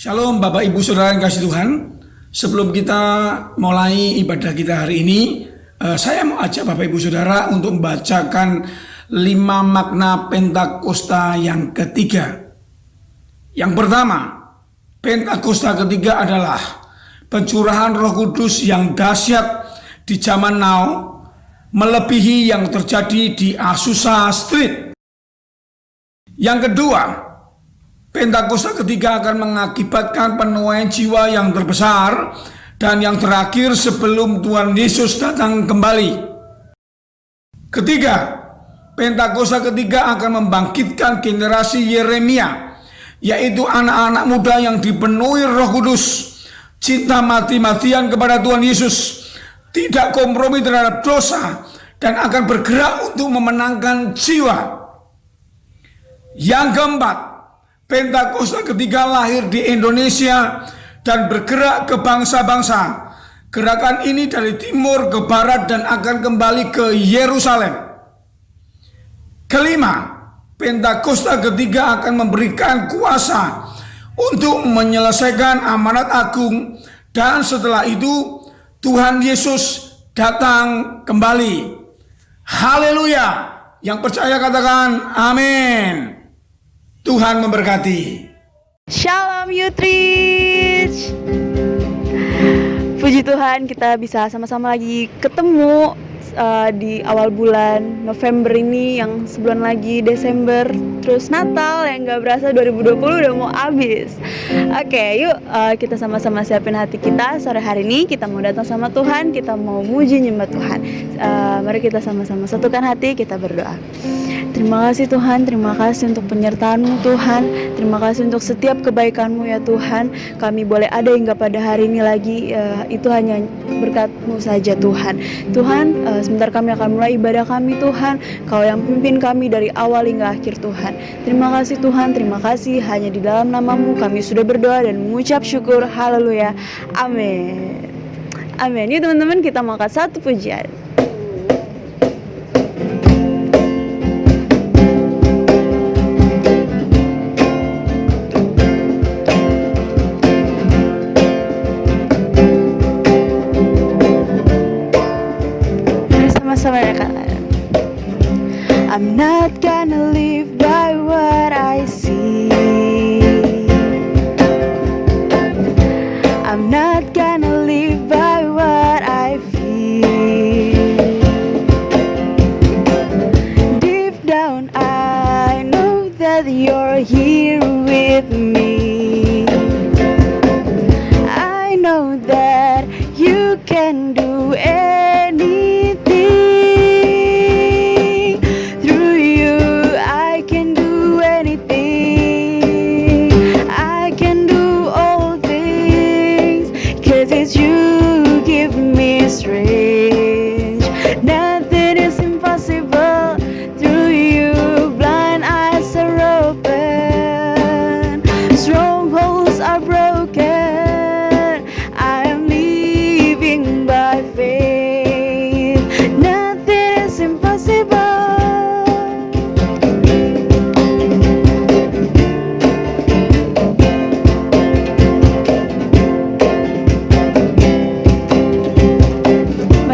Shalom Bapak Ibu Saudara yang kasih Tuhan. Sebelum kita mulai ibadah kita hari ini, saya mau ajak Bapak Ibu Saudara untuk membacakan 5 makna Pentakosta yang ketiga. Yang pertama, Pentakosta ketiga adalah pencurahan Roh Kudus yang dahsyat di zaman now, melebihi yang terjadi di Azusa Street. Yang kedua, Pentakosta ketiga akan mengakibatkan penuaian jiwa yang terbesar dan yang terakhir sebelum Tuhan Yesus datang kembali. Ketiga, Pentakosta ketiga akan membangkitkan generasi Yeremia, yaitu anak-anak muda yang dipenuhi Roh Kudus, cinta mati-matian kepada Tuhan Yesus, tidak kompromi terhadap dosa, dan akan bergerak untuk memenangkan jiwa. Yang keempat, Pentakosta ketiga lahir di Indonesia dan bergerak ke bangsa-bangsa. Gerakan ini dari timur ke barat dan akan kembali ke Yerusalem. Kelima, Pentakosta ketiga akan memberikan kuasa untuk menyelesaikan amanat agung, dan setelah itu Tuhan Yesus datang kembali. Haleluya! Yang percaya katakan amin. Tuhan memberkati. Shalom Youthreach. Puji Tuhan kita bisa sama-sama lagi ketemu di awal bulan November ini, yang sebulan lagi Desember, terus Natal yang gak berasa 2020 udah mau habis. Oke, yuk kita sama-sama siapin hati kita. Sore hari ini kita mau datang sama Tuhan, kita mau muji nyembah Tuhan. Mari kita sama-sama satukan hati, kita berdoa. Terima kasih Tuhan, terima kasih untuk penyertaan-Mu Tuhan. Terima kasih untuk setiap kebaikan-Mu ya Tuhan. Kami boleh ada hingga pada hari ini lagi, itu hanya berkat-Mu saja Tuhan. Tuhan, sebentar kami akan mulai ibadah kami Tuhan. Kau yang pimpin kami dari awal hingga akhir Tuhan. Terima kasih Tuhan, terima kasih. Hanya di dalam nama-Mu kami sudah berdoa dan mengucap syukur. Haleluya, amin. Amin. Yuk teman-teman, kita mau angkat satu pujian. I'm not gonna live by what I see. I'm not gonna live by what I feel. Deep down I know that you're here with me. I know that you can do anything. Strange, nothing is impossible through you. Blind eyes are open, strongholds are broken. I am living by faith. Nothing is impossible.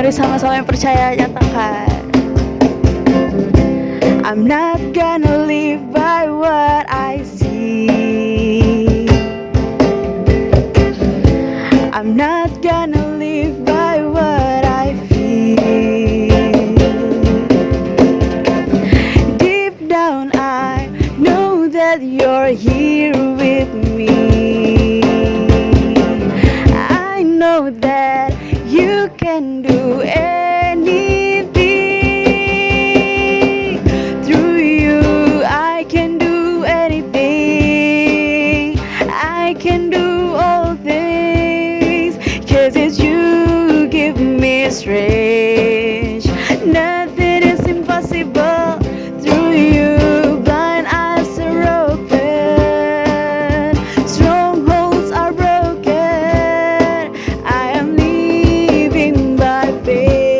Sama-sama yang percaya nyatakan, I'm not gonna live by what I see. I'm not gonna live by what I feel. Deep down I know that you're here with me. I know that you can do anything. Through you I can do anything. I can do all things, 'cause it's you give me strength. Nothing is impossible through you. Blind eyes are open, strongholds are broken. I am living by faith.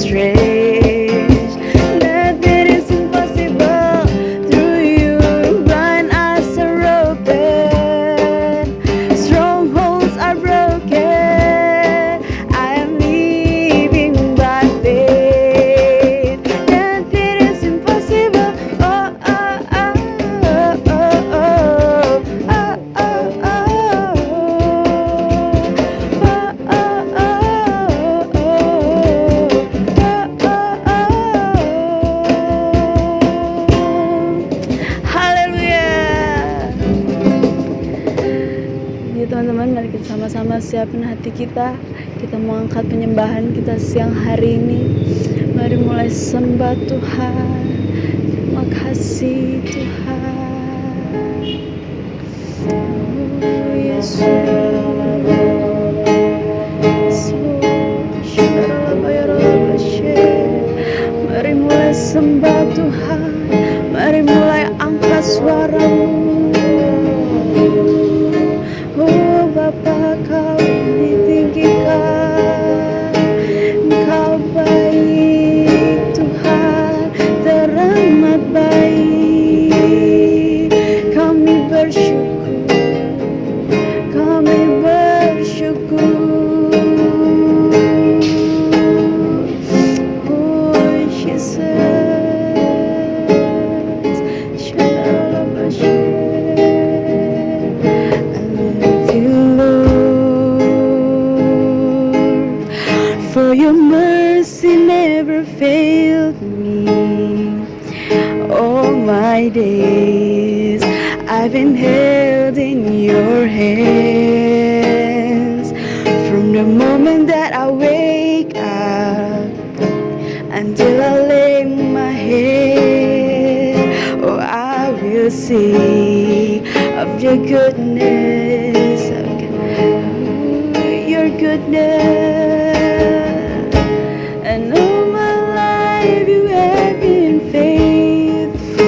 stretch. Nothing is impossible through you. Blind eyes are open, strongholds are broken. I am living by faith. Nothing is impossible. Oh, oh, oh, oh, oh, oh, oh, oh, Haleluya. Ya teman-teman, mari kita sama-sama siapin hati kita. Kita mau angkat penyembahan kita siang hari ini. Mari mulai sembah Tuhan. Terima kasih Tuhan. Oh Yesus. Mari mulai sembah Tuhan. Mari mulai angkat suaramu. Oh Bapa, Kau ditinggikan. Kau baik Tuhan, teramat baik. Kami bersyukur, kami bersyukur. Oh Jesus, I love you, Lord, for your mercy never failed me. All my days I've been held in your hands. From the moment that I wake up until I lay my head, oh, I will sing of your goodness, your goodness. And all my life you have been faithful.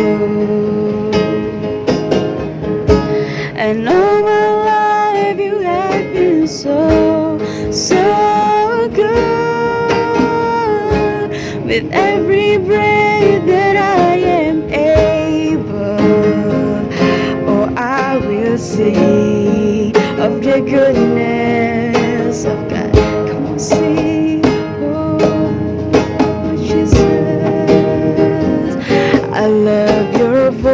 And all my life you have been so, so good. With every breath that I am able, oh, I will sing of the goodness of God. Come on, sing. Oh, Jesus, I love your voice.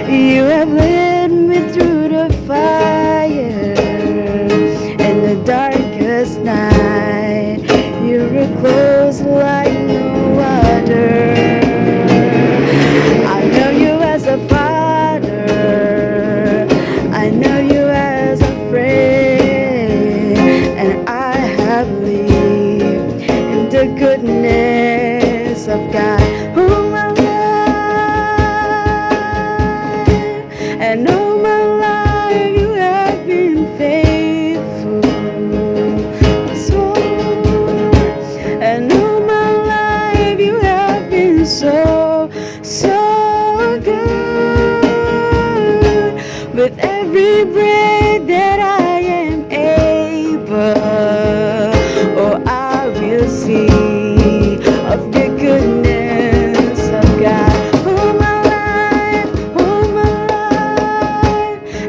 You have led me through the fire and the darkest night. You were close like no other. I know you as a father. I know you as a friend, and I have lived in the goodness of God. All my life, and all my life you have been faithful. So, and all my life you have been so, so good. With every breath that I am able, oh, I will sing of the goodness of God. All my life,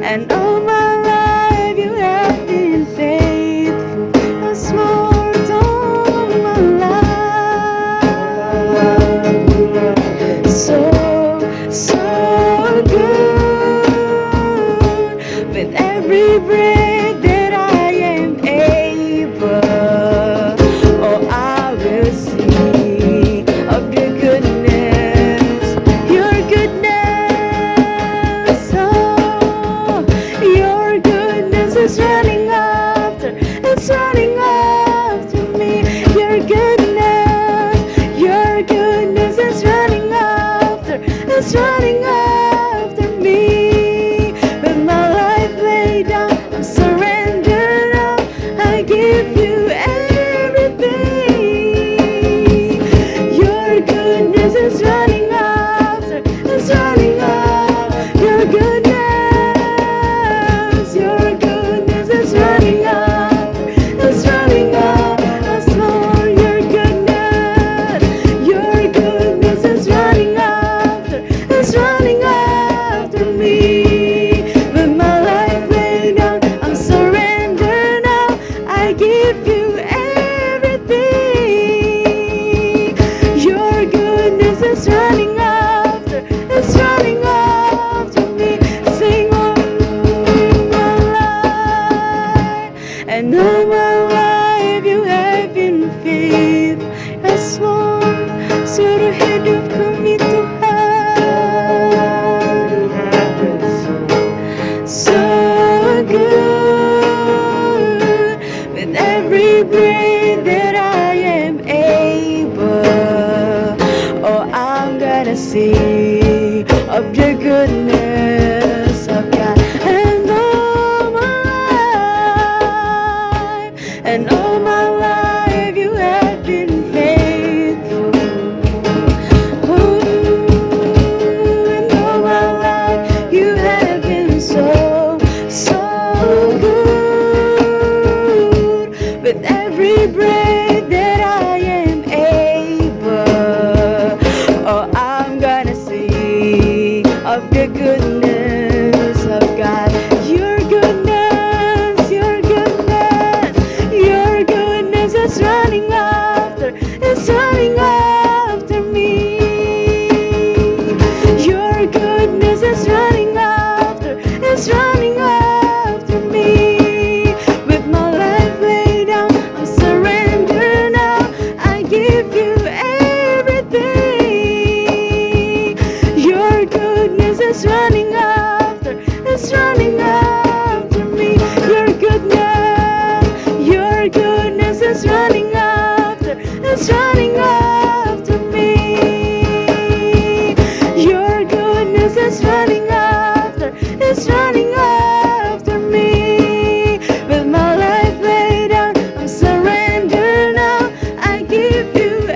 and all my life you have been faithful. Yes, Lord, all my life. So, so good. With give you everything. Your goodness is running after, it's running after me. Sing all my life, and all my life you have been faithful. Yes, Lord, seluruh hidup kami Tuhan, so good. With every breath that I am able, oh, I'm gonna sing of the goodness of God. And all my life, and all my life you have been faithful. Oh, and all my life you have been so, so good. With every breath that I am able, oh, I'm gonna sing of the goodness of God. Your goodness, your goodness, your goodness is running after, it's running after me. Your goodness is running after, it's running after me. With my life laid down, I'm surrender now. I give you everything. Your goodness is running after, it's running after me. Your goodness is running after, it's running after me. Your goodness is running after, it's running after me. With my life laid down, I'm surrender now. I give you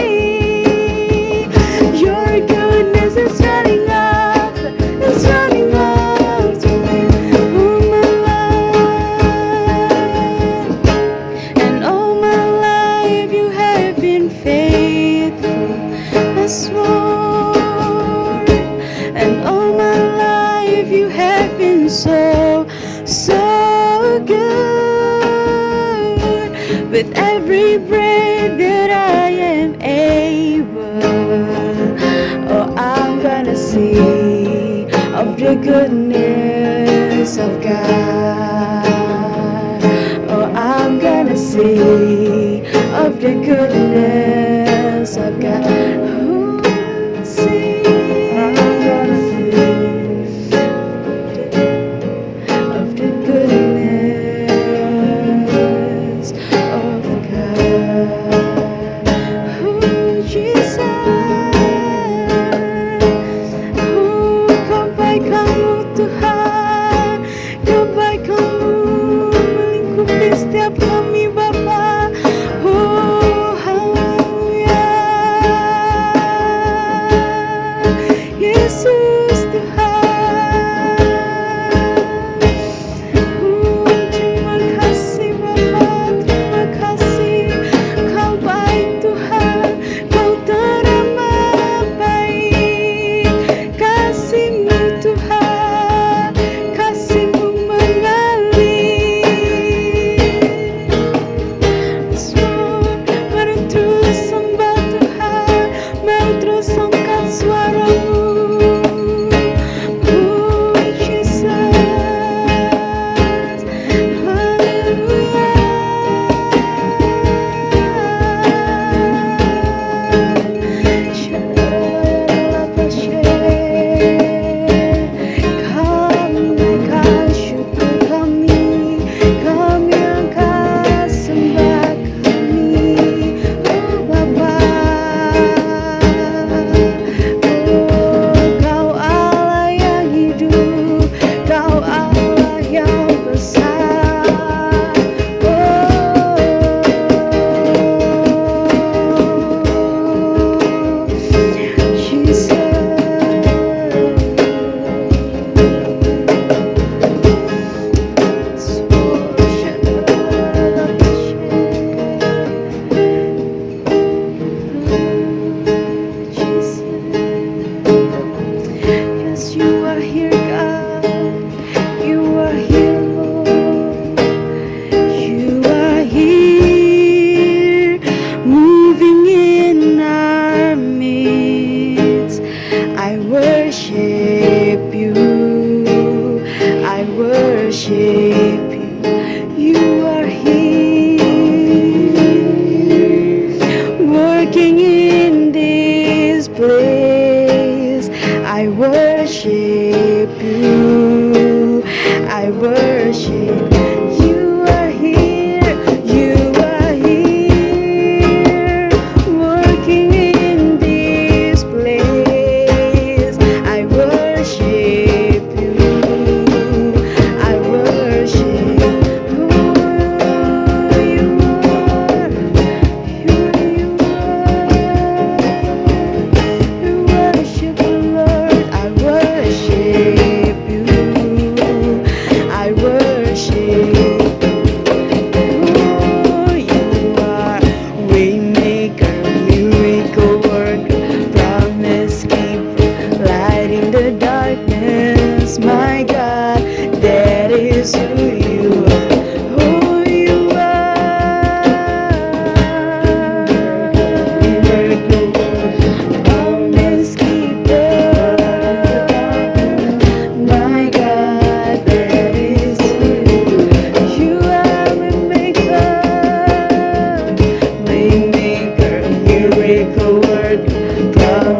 everything. Your goodness is running after, it's running after me. All my life, and all my life you have been faithful. Yes, Lord, and all my life you have been so, so good. With every breath that I am able, oh, I'm gonna sing of the goodness of God. Oh, I'm gonna sing of the goodness of God. Oh, sing, I'm gonna sing of the goodness of God. Oh, Jesus, oh, sampai kamu Tuhan, sampai kamu melingkupi setiap kami Bapa. Oh, haleluya, Yesus Tuhan. Terima kasih Bapa, terima kasih. Kau baik Tuhan, Kau teramat baik. Kasih-Mu Tuhan, kasih-Mu mengalir.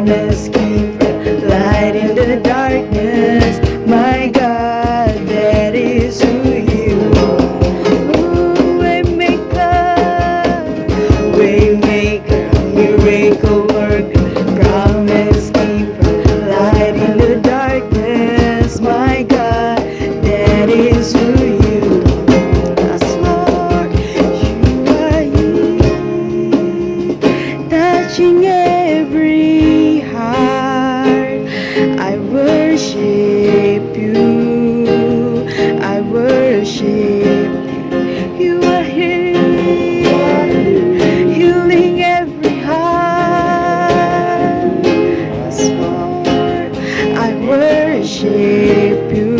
promise keeper, light in the darkness. My God, that is who you are. Ooh, Waymaker, miracle worker, promise keeper, light in the darkness. My God, that is who you are. Yes, Lord, you are here, touching every heart. I worship you. I worship you. You are here, healing every heart. Yes, Lord, I worship you.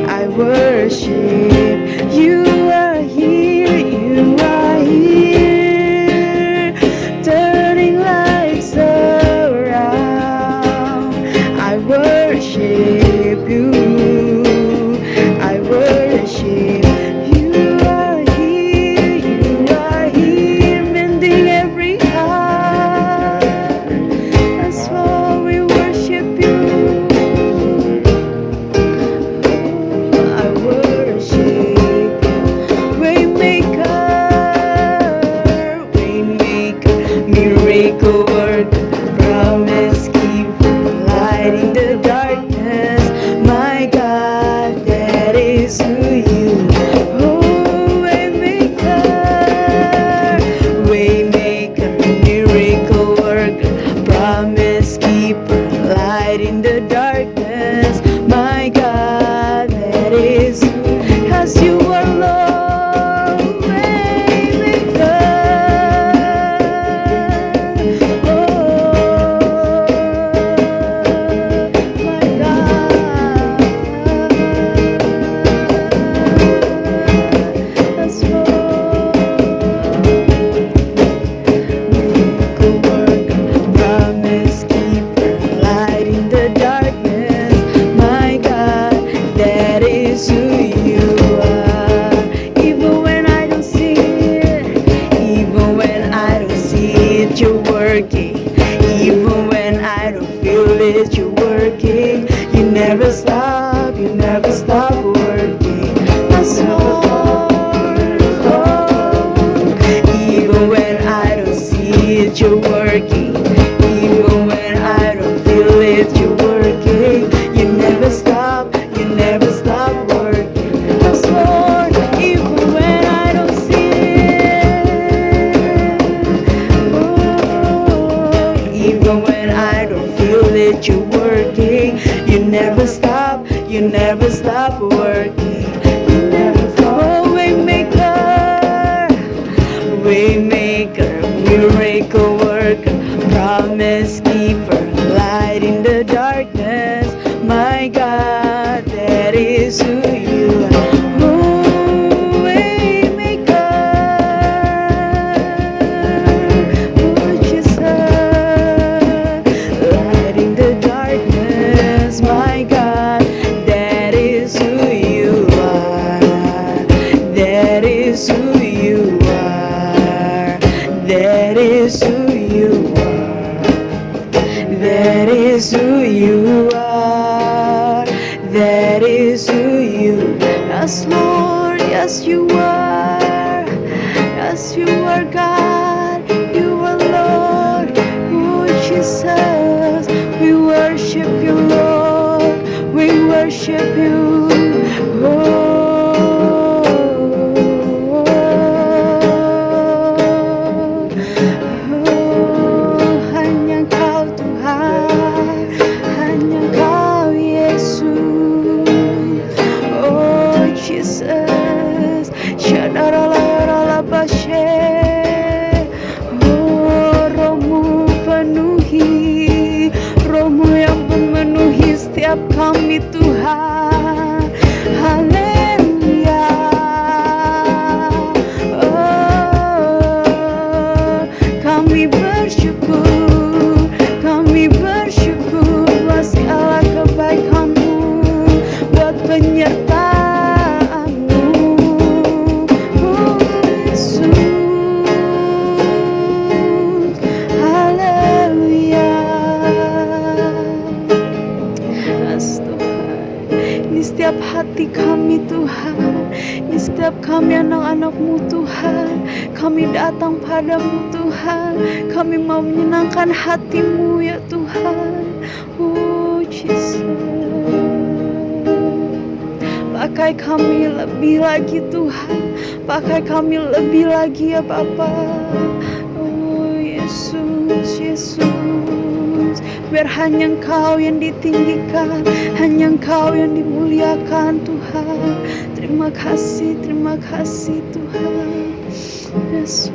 I worship you. Are here. You are here, turning lives around. I worship you. I worship you. Are here. You are here, mending every heart. That's why we worship you. I worship you. Waymaker, miracle worker, promise keeper, light in the darkness. My God, that is who you are. Oh, Waymaker, miracle worker, promise keeper, light in the darkness. My God, that is who. As you are, Lord, Waymaker. Oh, my God, that's Lord. Miracle worker, promise keeper, light in the darkness. My God, that is who you are. Even when I don't see it, even when I don't see it, you're working. Even when I don't feel it, you're working. You never stop working. That's Lord. Even when I don't see it, you're working. Even when I don't feel it, you're working. You never stop working. Yes, Lord, even when I don't see it. Oh, even when I don't feel it, you're working. You never stop working. You never stop. Oh, Waymaker, miracle worker, promise keeper, light in the darkness. My God, that is who you are. Oh, Waymaker, oh, Jesus, light in the darkness. My God, that is who you are. That is who you are. That is who you are. That is who you are. That is who you are. Yes, Lord, yes, you are. Yes, you are God. You are Lord. Oh, Jesus, we worship you, Lord. We worship you. Oh, hanya Kau Tuhan, hanya Kau Yesus. Oh, Jesus, Shadarala Bashe. kami anak-anak-Mu Tuhan. Kami datang padamu Tuhan. Kami mau menyenangkan hati-Mu ya Tuhan. Oh Jesus, pakai kami lebih lagi Tuhan. Pakai kami lebih lagi ya Bapa. Oh Yesus, Yesus, biar hanya Engkau yang ditinggikan, hanya Engkau yang dimuliakan Tuhan. Terima kasih Tuhan. Yesus.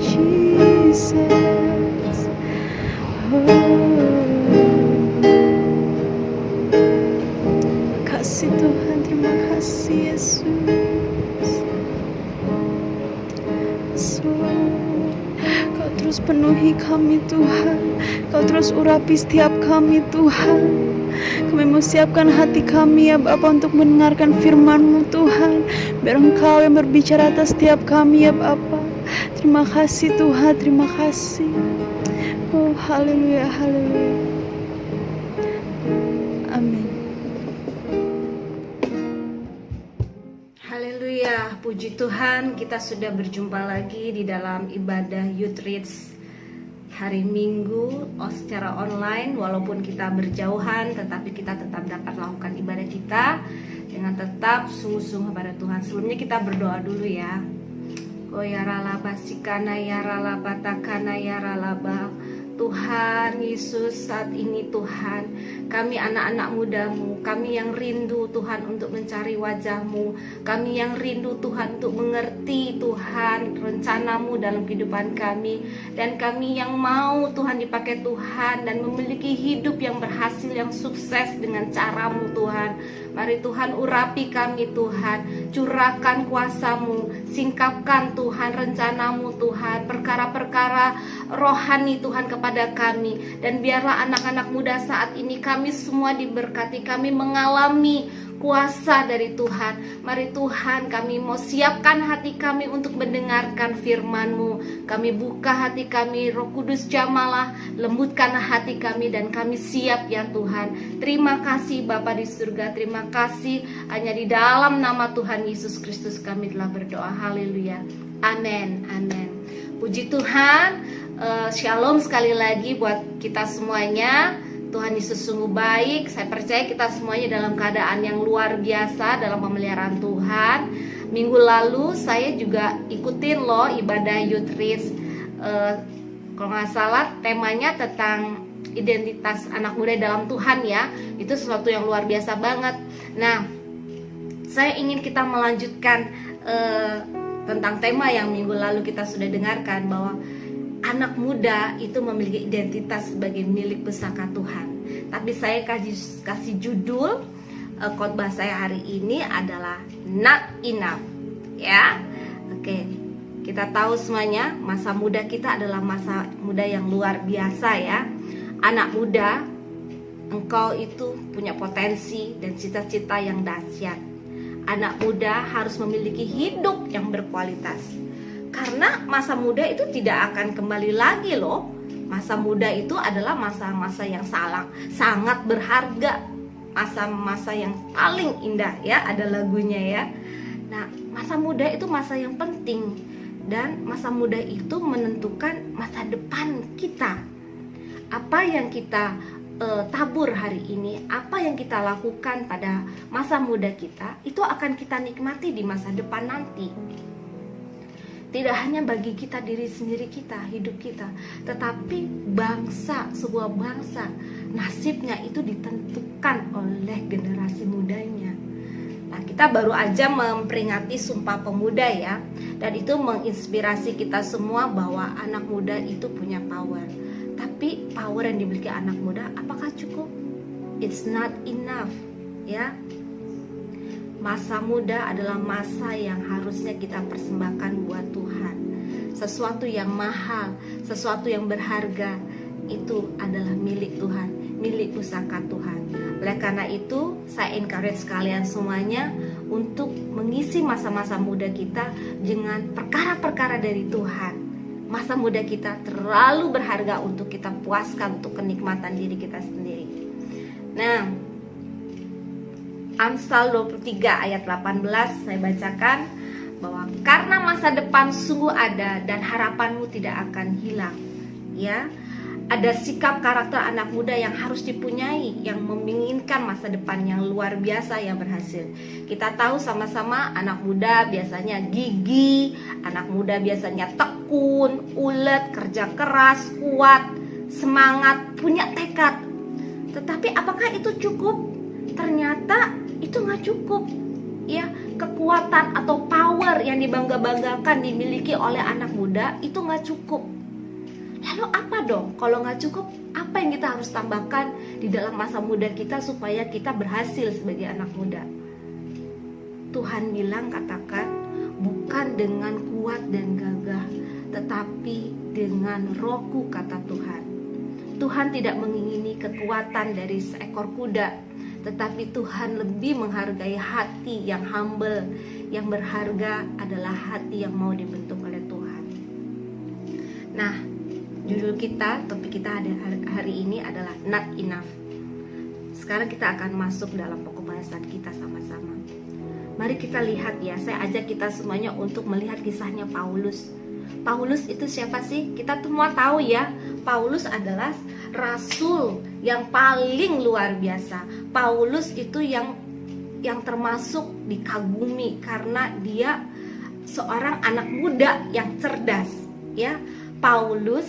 Jesus. Terima kasih Tuhan, terima kasih Yesus. Kau terus penuhi kami Tuhan. Kau terus urapi setiap kami Tuhan. Kami mau siapkan hati kami ya Bapa untuk mendengarkan firman-Mu Tuhan. Biar Engkau yang berbicara atas setiap kami ya Bapa. Terima kasih Tuhan, terima kasih. Oh haleluya, haleluya. Amin. Haleluya, puji Tuhan, kita sudah berjumpa lagi di dalam ibadah Youth Reach hari Minggu secara online. Walaupun kita berjauhan, tetapi kita tetap dapat lakukan ibadah kita dengan tetap sungguh-sungguh pada Tuhan. Sebelumnya kita berdoa dulu ya. Oh ya ralaba sikana ya ralaba takana ya ralaba. Tuhan Yesus, saat ini Tuhan, kami anak-anak muda-Mu, kami yang rindu Tuhan untuk mencari wajah-Mu, kami yang rindu Tuhan untuk mengerti Tuhan rencana-Mu dalam kehidupan kami, dan kami yang mau Tuhan dipakai Tuhan dan memiliki hidup yang berhasil, yang sukses dengan cara-Mu Tuhan. Mari Tuhan urapi kami Tuhan, curahkan kuasa-Mu, singkapkan Tuhan rencana-Mu Tuhan, perkara-perkara rohani Tuhan kepada kami. Dan biarlah anak-anak muda saat ini kami semua diberkati, kami mengalami kuasa dari Tuhan. Mari Tuhan, kami mau siapkan hati kami untuk mendengarkan firman-Mu. Kami buka hati kami, Roh Kudus jamalah, lembutkan hati kami dan kami siap ya Tuhan. Terima kasih Bapa di surga, terima kasih. Hanya di dalam nama Tuhan Yesus Kristus kami telah berdoa. Haleluya. Amin. Amin. Puji Tuhan. Shalom sekali lagi buat kita semuanya. Tuhan Yesus sungguh baik. Saya percaya kita semuanya dalam keadaan yang luar biasa dalam pemeliharaan Tuhan. Minggu lalu saya juga ikutin loh ibadah Youth Reach. Kalau nggak salah temanya tentang identitas anak muda dalam Tuhan ya. Itu sesuatu yang luar biasa banget. Nah, saya ingin kita melanjutkan tentang tema yang minggu lalu kita sudah dengarkan, bahwa anak muda itu memiliki identitas sebagai milik pusaka Tuhan. Tapi saya kasih judul khotbah saya hari ini adalah Not Enough. Ya, oke. Kita tahu semuanya masa muda kita adalah masa muda yang luar biasa ya. Anak muda, engkau itu punya potensi dan cita-cita yang dahsyat. Anak muda harus memiliki hidup yang berkualitas. Karena masa muda itu tidak akan kembali lagi loh. Masa muda itu adalah masa-masa yang sangat berharga. Masa-masa yang paling indah ya, ada lagunya ya. Nah, masa muda itu masa yang penting. Dan masa muda itu menentukan masa depan kita. Apa yang kita tabur hari ini, apa yang kita lakukan pada masa muda kita, itu akan kita nikmati di masa depan nanti. Tidak hanya bagi kita, diri sendiri kita, hidup kita, tetapi bangsa, sebuah bangsa, nasibnya itu ditentukan oleh generasi mudanya. Nah, kita baru aja memperingati Sumpah Pemuda ya, dan itu menginspirasi kita semua bahwa anak muda itu punya power. Tapi power yang dimiliki anak muda apakah cukup? It's not enough ya. Masa muda adalah masa yang harusnya kita persembahkan buat Tuhan. Sesuatu yang mahal, sesuatu yang berharga, itu adalah milik Tuhan, milik pusaka Tuhan. Oleh karena itu, saya encourage kalian semuanya untuk mengisi masa-masa muda kita dengan perkara-perkara dari Tuhan. Masa muda kita terlalu berharga untuk kita puaskan untuk kenikmatan diri kita sendiri. Nah, Amsal 23 ayat 18 saya bacakan bahwa karena masa depan sungguh ada dan harapanmu tidak akan hilang. Ya, ada sikap karakter anak muda yang harus dipunyai, yang menginginkan masa depan yang luar biasa yang berhasil. Kita tahu sama-sama anak muda biasanya gigih, anak muda biasanya tekun, ulet, kerja keras, kuat, semangat, punya tekad. Tetapi apakah itu cukup? Ternyata itu nggak cukup. Ya, kekuatan atau power yang dibangga-banggakan dimiliki oleh anak muda itu nggak cukup. Lalu apa dong? Kalau nggak cukup, apa yang kita harus tambahkan di dalam masa muda kita supaya kita berhasil sebagai anak muda? Tuhan bilang, katakan, bukan dengan kuat dan gagah, tetapi dengan rohku, kata Tuhan. Tuhan tidak mengingini kekuatan dari seekor kuda, tetapi Tuhan lebih menghargai hati yang humble. Yang berharga adalah hati yang mau dibentuk oleh Tuhan. Nah, judul kita, topik kita hari ini adalah Not Enough. Sekarang kita akan masuk dalam pokok bahasan kita sama-sama. Mari kita lihat ya, saya ajak kita semuanya untuk melihat kisahnya Paulus. Paulus itu siapa sih? Kita semua tahu ya, Paulus adalah rasul yang paling luar biasa. Paulus itu yang termasuk dikagumi karena dia seorang anak muda yang cerdas, ya. Paulus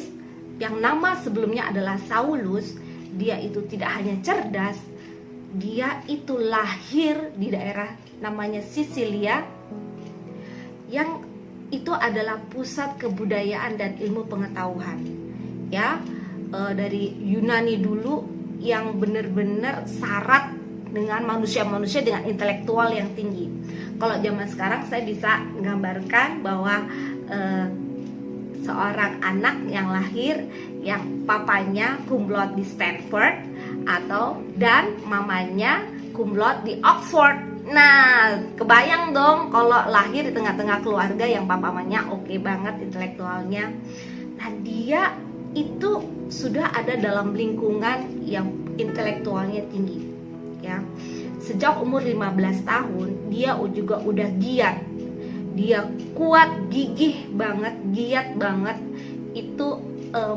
yang nama sebelumnya adalah Saulus, dia itu tidak hanya cerdas, dia itu lahir di daerah namanya Sisilia, yang itu adalah pusat kebudayaan dan ilmu pengetahuan, ya. Dari Yunani dulu yang benar-benar syarat dengan manusia-manusia dengan intelektual yang tinggi. Kalau zaman sekarang saya bisa menggambarkan bahwa seorang anak yang lahir yang papanya cum laude di Stanford dan mamanya cum laude di Oxford. Nah, kebayang dong kalau lahir di tengah-tengah keluarga yang papanya oke banget intelektualnya. Nah, dia itu sudah ada dalam lingkungan yang intelektualnya tinggi, ya. Sejak umur 15 tahun dia juga udah giat. Dia kuat, gigih banget, giat banget. Itu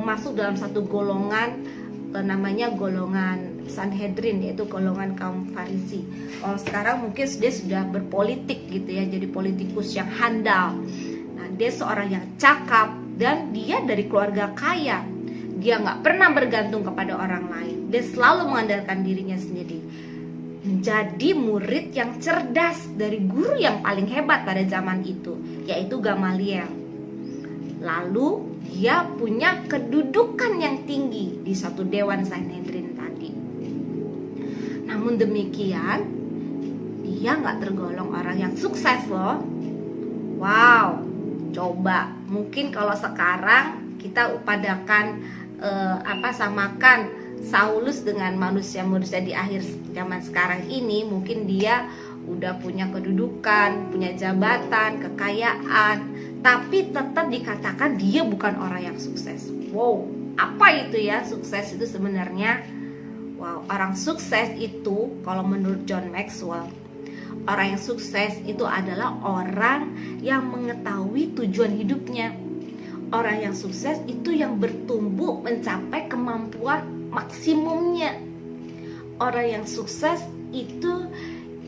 masuk dalam satu golongan namanya golongan Sanhedrin, yaitu golongan kaum Farisi. Kalau sekarang mungkin dia sudah berpolitik gitu ya, jadi politikus yang handal. Nah, dia seorang yang cakap dan dia dari keluarga kaya. Dia nggak pernah bergantung kepada orang lain. Dia selalu mengandalkan dirinya sendiri. Menjadi murid yang cerdas dari guru yang paling hebat pada zaman itu, yaitu Gamaliel. Lalu dia punya kedudukan yang tinggi di satu dewan Sanhedrin tadi. Namun demikian, dia nggak tergolong orang yang sukses loh. Wow, coba mungkin kalau sekarang kita upadakan samakan Saulus dengan manusia-manusia di akhir zaman sekarang ini, mungkin dia udah punya kedudukan, punya jabatan, kekayaan, tapi tetap dikatakan dia bukan orang yang sukses. Wow, apa itu ya sukses itu sebenarnya? Wow, orang sukses itu kalau menurut John Maxwell, orang yang sukses itu adalah orang yang mengetahui tujuan hidupnya. Orang yang sukses itu yang bertumbuh mencapai kemampuan maksimumnya. Orang yang sukses itu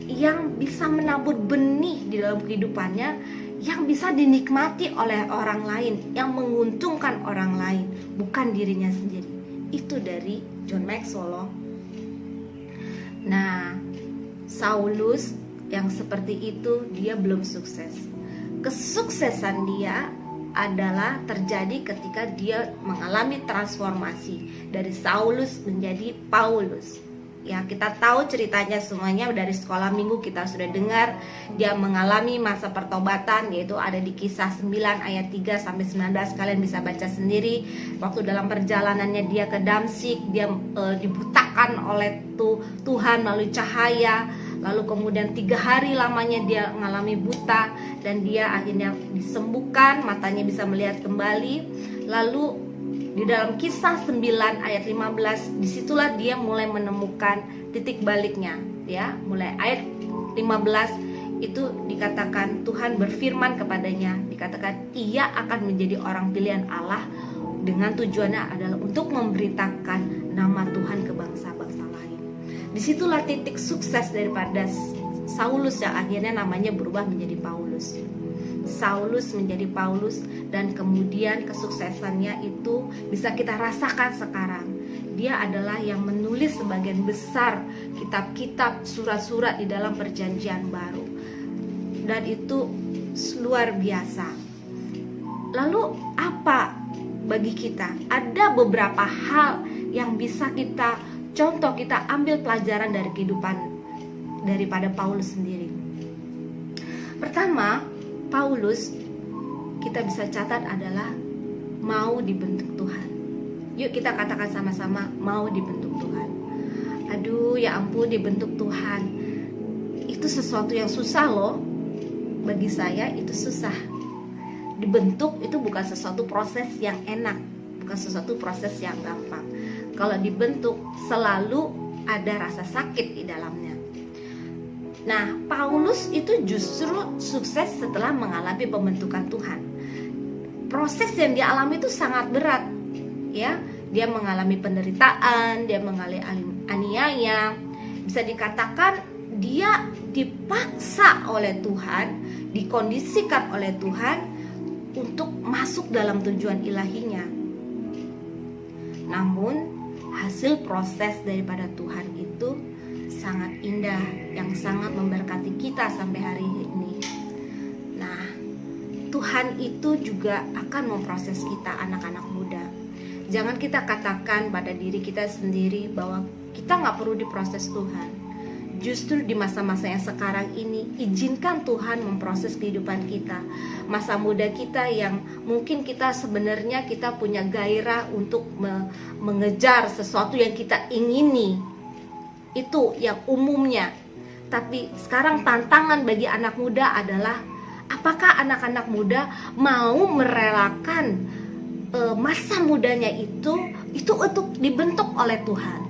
yang bisa menabur benih di dalam kehidupannya, yang bisa dinikmati oleh orang lain, yang menguntungkan orang lain, bukan dirinya sendiri. Itu dari John Maxwell loh. Nah, Saulus yang seperti itu dia belum sukses. Kesuksesan dia adalah terjadi ketika dia mengalami transformasi dari Saulus menjadi Paulus. Ya, kita tahu ceritanya semuanya dari sekolah minggu kita sudah dengar. Dia mengalami masa pertobatan, yaitu ada di Kisah 9 ayat 3 sampai 19. Kalian bisa baca sendiri. Waktu dalam perjalanannya dia ke Damsik, dia dibutakan oleh Tuhan melalui cahaya. Lalu kemudian 3 hari lamanya dia mengalami buta, dan dia akhirnya disembuhkan, matanya bisa melihat kembali. Lalu di dalam Kisah 9 ayat 15, disitulah dia mulai menemukan titik baliknya. ya, mulai ayat 15 itu dikatakan Tuhan berfirman kepadanya, dikatakan ia akan menjadi orang pilihan Allah dengan tujuannya adalah untuk memberitakan nama Tuhan ke bangsa-bangsa lain. Disitulah titik sukses daripada Saulus yang akhirnya namanya berubah menjadi Paulus. Saulus menjadi Paulus, dan kemudian kesuksesannya itu bisa kita rasakan sekarang. Dia adalah yang menulis sebagian besar kitab-kitab, surat-surat di dalam perjanjian baru, dan itu luar biasa. Lalu apa bagi kita? Ada beberapa hal yang bisa kita contoh, kita ambil pelajaran dari kehidupan daripada Paulus sendiri. Pertama, Paulus kita bisa catat adalah mau dibentuk Tuhan. Yuk kita katakan sama-sama, mau dibentuk Tuhan. Aduh ya ampun, dibentuk Tuhan itu sesuatu yang susah loh. Bagi saya itu susah. Dibentuk itu bukan sesuatu proses yang enak, bukan sesuatu proses yang gampang. Kalau dibentuk selalu ada rasa sakit di dalamnya. Nah, Paulus itu justru sukses setelah mengalami pembentukan Tuhan. Proses yang dia alami itu sangat berat, ya. Dia mengalami penderitaan, dia mengalami aniaya. Bisa dikatakan dia dipaksa oleh Tuhan, dikondisikan oleh Tuhan untuk masuk dalam tujuan ilahinya. Namun, hasil proses daripada Tuhan itu sangat indah, yang sangat memberkati kita sampai hari ini. Nah, Tuhan itu juga akan memproses kita, anak-anak muda. Jangan kita katakan pada diri kita sendiri bahwa kita gak perlu diproses Tuhan. Justru di masa-masa yang sekarang ini, izinkan Tuhan memproses kehidupan kita. Masa muda kita yang mungkin kita sebenarnya kita punya gairah untuk mengejar sesuatu yang kita ingini. Itu yang umumnya. Tapi sekarang tantangan bagi anak muda adalah apakah anak-anak muda mau merelakan masa mudanya itu untuk dibentuk oleh Tuhan.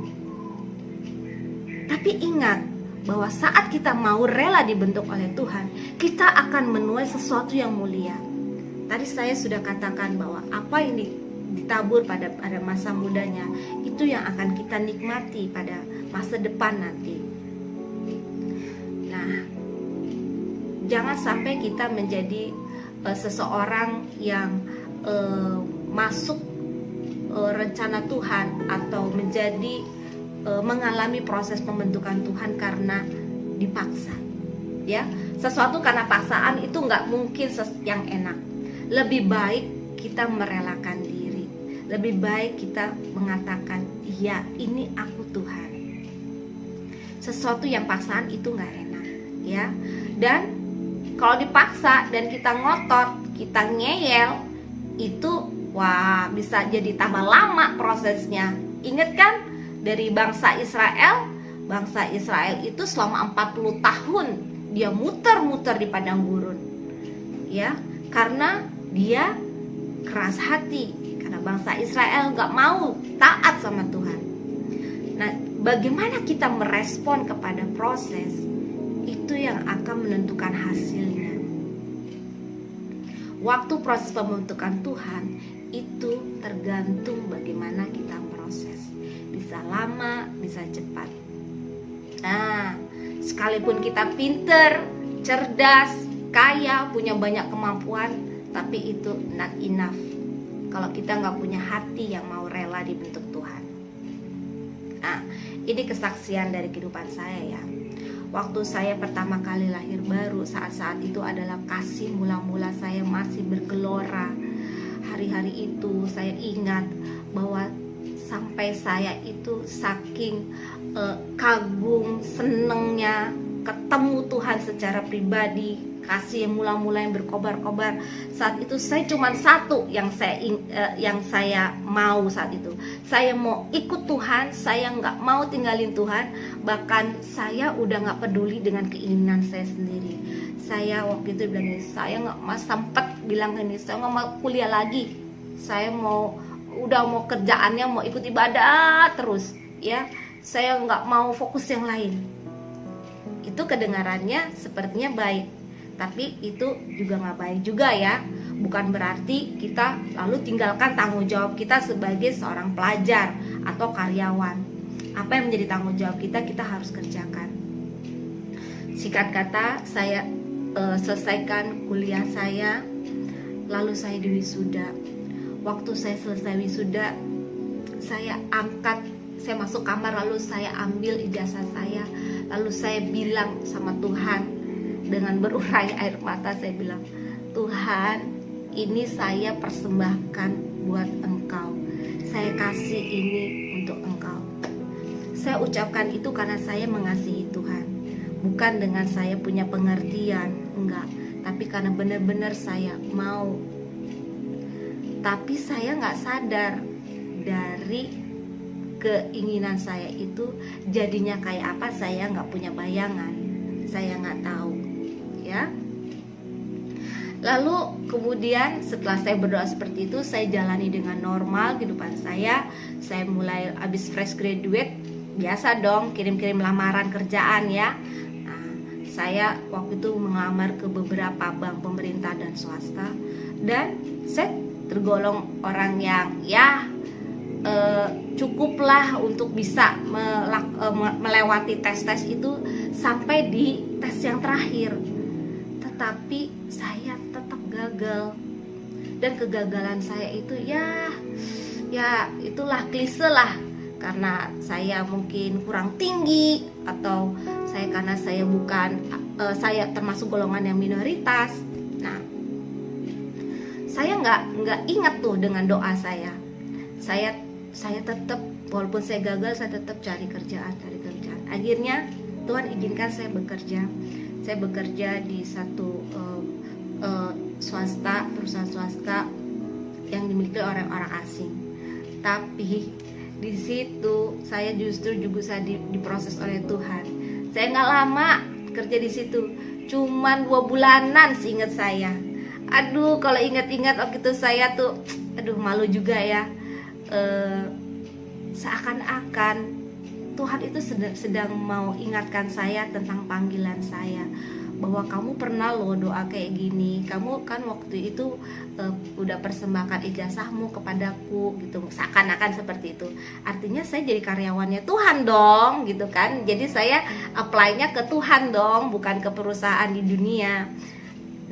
Tapi ingat bahwa saat kita mau rela dibentuk oleh Tuhan, kita akan menuai sesuatu yang mulia. Tadi saya sudah katakan bahwa apa yang ditabur pada masa mudanya itu yang akan kita nikmati pada masa depan nanti. Nah, jangan sampai kita menjadi seseorang yang masuk rencana Tuhan atau menjadi mengalami proses pembentukan Tuhan karena dipaksa. Ya, sesuatu karena paksaan itu nggak mungkin yang enak. Lebih baik kita merelakan diri. Lebih baik kita mengatakan, ya ini aku Tuhan. Sesuatu yang paksaan itu nggak enak, ya. Dan kalau dipaksa dan kita ngotot, kita ngeyel, itu wah bisa jadi tambah lama prosesnya. Ingat kan dari bangsa Israel itu selama 40 tahun dia muter-muter di padang gurun, ya, karena dia keras hati, karena bangsa Israel nggak mau taat sama Tuhan. Nah, bagaimana kita merespon kepada proses itu yang akan menentukan hasilnya. Waktu proses pembentukan Tuhan itu tergantung bagaimana kita proses. Bisa lama, bisa cepat. Nah, sekalipun kita pinter, cerdas, kaya, punya banyak kemampuan, tapi itu not enough kalau kita nggak punya hati yang mau rela dibentuk Tuhan. Nah, ini kesaksian dari kehidupan saya ya. Waktu saya pertama kali lahir baru, saat-saat itu adalah kasih mula-mula saya masih bergelora. Hari-hari itu saya ingat bahwa sampai saya itu saking kagum, senengnya ketemu Tuhan secara pribadi, kasih yang mula-mula yang berkobar-kobar. Saat itu saya cuma satu yang saya mau saat itu. Saya mau ikut Tuhan, saya nggak mau tinggalin Tuhan. Bahkan saya udah nggak peduli dengan keinginan saya sendiri. Saya waktu itu bilang ini, saya nggak sempet bilang ini, saya nggak mau kuliah lagi. Saya udah mau kerjaannya mau ikut ibadah terus, ya. Saya nggak mau fokus yang lain. Itu kedengarannya sepertinya baik, tapi itu juga nggak baik juga ya. Bukan berarti kita lalu tinggalkan tanggung jawab kita sebagai seorang pelajar atau karyawan. Apa yang menjadi tanggung jawab kita, kita harus kerjakan. Singkat kata, saya selesaikan kuliah saya, lalu saya diwisuda. Waktu saya selesai wisuda, saya masuk kamar, lalu saya ambil ijazah saya, lalu saya bilang sama Tuhan dengan berurai air mata, saya bilang, Tuhan, ini saya persembahkan buat Engkau, saya kasih ini untuk Engkau. Saya ucapkan itu karena saya mengasihi Tuhan, bukan dengan saya punya pengertian, enggak, tapi karena benar-benar saya mau. Tapi saya nggak sadar dari keinginan saya itu jadinya kayak apa, saya nggak punya bayangan, saya nggak tahu ya. Lalu kemudian setelah saya berdoa seperti itu, saya jalani dengan normal kehidupan saya. Saya mulai habis fresh graduate, biasa dong kirim-kirim lamaran kerjaan ya. Nah, saya waktu itu mengamar ke beberapa bank pemerintah dan swasta, dan saya tergolong orang yang ya cukuplah untuk bisa melewati tes-tes itu sampai di tes yang terakhir. Tetapi saya tetap gagal, dan kegagalan saya itu ya itulah klise lah, karena saya mungkin kurang tinggi, atau karena saya saya termasuk golongan yang minoritas. Nah, saya nggak ingat tuh dengan doa saya. Saya tetap, walaupun saya gagal, saya tetap cari kerjaan. Akhirnya Tuhan izinkan saya bekerja. Saya bekerja di satu perusahaan swasta yang dimiliki oleh orang asing. Tapi di situ saya justru juga diproses oleh Tuhan. Saya nggak lama kerja di situ, cuman 2 bulanan seingat saya. Aduh, kalau ingat-ingat waktu itu saya tuh, malu juga ya. Seakan-akan Tuhan itu sedang mau ingatkan saya tentang panggilan saya, bahwa kamu pernah loh doa kayak gini, kamu kan waktu itu udah persembahkan ijazahmu kepadaku gitu, seakan-akan seperti itu. Artinya saya jadi karyawannya Tuhan dong gitu kan. Jadi saya apply-nya ke Tuhan dong, bukan ke perusahaan di dunia.